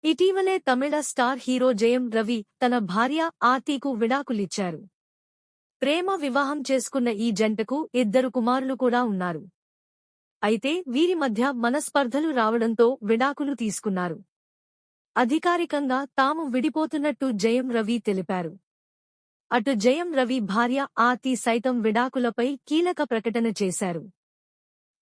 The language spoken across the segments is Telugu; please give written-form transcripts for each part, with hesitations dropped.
ఇటీవలే తమిళ స్టార్ హీరో జయం రవి తన భార్య ఆర్తికు విడాకులిచ్చారు. ప్రేమ వివాహం చేసుకున్న ఈ జంటకు 2 కుమారులు కూడా ఉన్నారు. అయితే వీరి మధ్య మనస్పర్ధలు రావడంతో విడాకులు తీసుకున్నారు. అధికారికంగా తాము విడిపోతున్నట్టు జయం రవి తెలిపారు. అటు జయం రవి భార్య ఆర్తి సైతం విడాకులపై కీలక ప్రకటన చేశారు.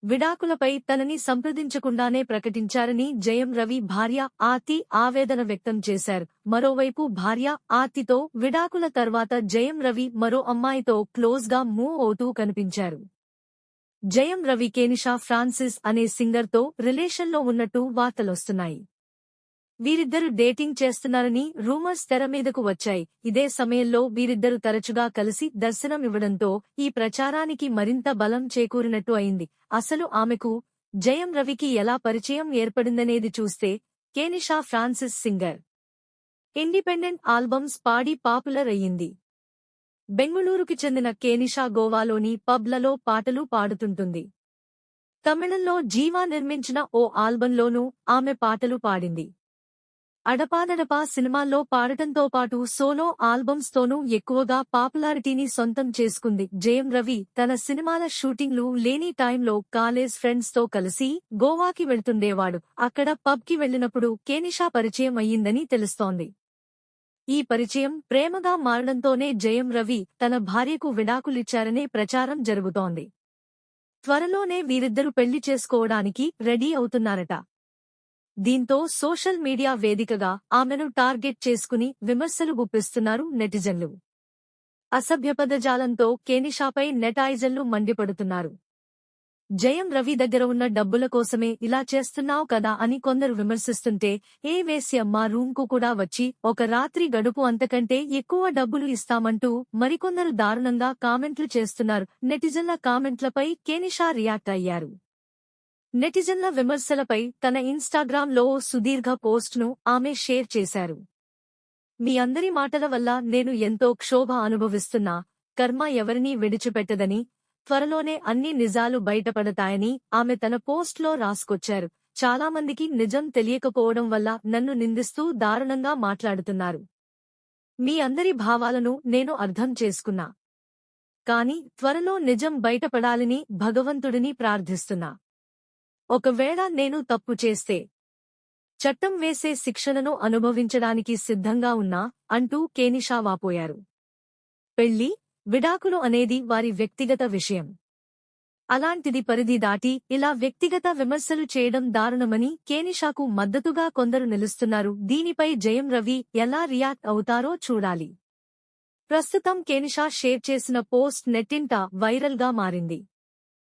విడాకులపై తనని సంప్రదించకుండానే ప్రకటించారని జయం రవి భార్య ఆర్తి ఆవేదన వ్యక్తం చేశారు. మరోవైపు భార్య ఆర్తితో విడాకుల తర్వాత జయం రవి మరో అమ్మాయితో క్లోజ్గా మూవ్ అవుతూ కనిపించారు. జయం రవి కేనిషా ఫ్రాన్సిస్ అనే సింగర్తో రిలేషన్లో ఉన్నట్టు వార్తలొస్తున్నాయి. వీరిద్దరు డేటింగ్ చేస్తున్నారని రూమర్స్ తెరమీదకు వచ్చాయి. ఇదే సమయంలో వీరిద్దరు తరచుగా కలిసి దర్శనమివ్వడంతో ఈ ప్రచారానికి మరింత బలం చేకూరినట్టు అయింది. అసలు ఆమెకు జయం రవికి ఎలా పరిచయం ఏర్పడిందనేది చూస్తే, కేనిషా ఫ్రాన్సిస్ సింగర్, ఇండిపెండెంట్ ఆల్బమ్స్ పాడి పాపులర్ అయ్యింది. బెంగుళూరుకి చెందిన కేనిషా గోవాలోని పబ్లలో పాటలు పాడుతుంటుంది. తమిళంలో జీవా నిర్మించిన ఓ ఆల్బంలోనూ ఆమె పాటలు పాడింది. అడపాదడపా సినిమాల్లో పాడటంతో పాటు సోలో ఆల్బమ్స్తోనూ ఎక్కువగా పాపులారిటీని సొంతం చేసుకుంది. జయం రవి తన సినిమాల షూటింగ్లు లేని టైంలో కాలేజ్ ఫ్రెండ్స్తో కలిసి గోవాకి వెళ్తుండేవాడు. అక్కడ పబ్కి వెళ్లినప్పుడు కేనిషా పరిచయం అయ్యిందని తెలుస్తోంది. ఈ పరిచయం ప్రేమగా మారడంతోనే జయం రవి తన భార్యకు విడాకులిచ్చారనే ప్రచారం జరుగుతోంది. త్వరలోనే వీరిద్దరూ పెళ్లి చేసుకోవడానికి రెడీ అవుతున్నారట. దీంతో సోషల్ మీడియా వేదికగా ఆమెను టార్గెట్ చేసుకుని విమర్శలు గుప్పిస్తున్నారు నెటిజన్లు. అసభ్యపదజాలంతో కేనిషాపై నెటాయిజన్లు మండిపడుతున్నారు. జయం రవి దగ్గర ఉన్న డబ్బుల కోసమే ఇలా చేస్తున్నావు కదా అని కొందరు విమర్శిస్తుంటే, ఏ వేశ్య మా రూమ్కు కూడా వచ్చి ఒక రాత్రి గడుపు, అంతకంటే ఎక్కువ డబ్బులు ఇస్తామంటూ మరికొందరు దారుణంగా కామెంట్లు చేస్తున్నారు. నెటిజన్ల కామెంట్లపై కేనిషా రియాక్ట్ అయ్యారు. నెటిజన్ల విమర్శలపై తన ఇన్స్టాగ్రామ్లో సుదీర్ఘ పోస్ట్ను ఆమె షేర్ చేశారు. మీ అందరి మాటల వల్ల నేను ఎంతో క్షోభ అనుభవిస్తున్నా. కర్మ ఎవరినీ విడిచిపెట్టదని, త్వరలోనే అన్ని నిజాలు బయటపడతాయని ఆమె తన పోస్ట్లో రాసుకొచ్చారు. చాలామందికి నిజం తెలియకపోవడం వల్ల నన్ను నిందిస్తూ దారుణంగా మాట్లాడుతున్నారు. మీ అందరి భావాలను నేను అర్థం చేసుకున్నా. కానీ త్వరలో నిజం బయటపడాలని భగవంతుడిని ప్రార్థిస్తున్నా. ఒకవేళ నేను తప్పు చేస్తే చట్టం వేసే శిక్షలను అనుభవించడానికి సిద్ధంగా ఉన్నా అంటూ కేనిషా వాపోయారు. పెళ్లి, విడాకులు అనేది వారి వ్యక్తిగత విషయం. అలాంటిది పరిధి దాటి ఇలా వ్యక్తిగత విమర్శలు చేయడం దారుణమని కేనిషాకు మద్దతుగా కొందరు నిలుస్తున్నారు. దీనిపై జయం రవి ఎలా రియాక్ట్ అవుతారో చూడాలి. ప్రస్తుతం కేనిషా షేర్ చేసిన పోస్ట్ నెట్టింట వైరల్గా మారింది.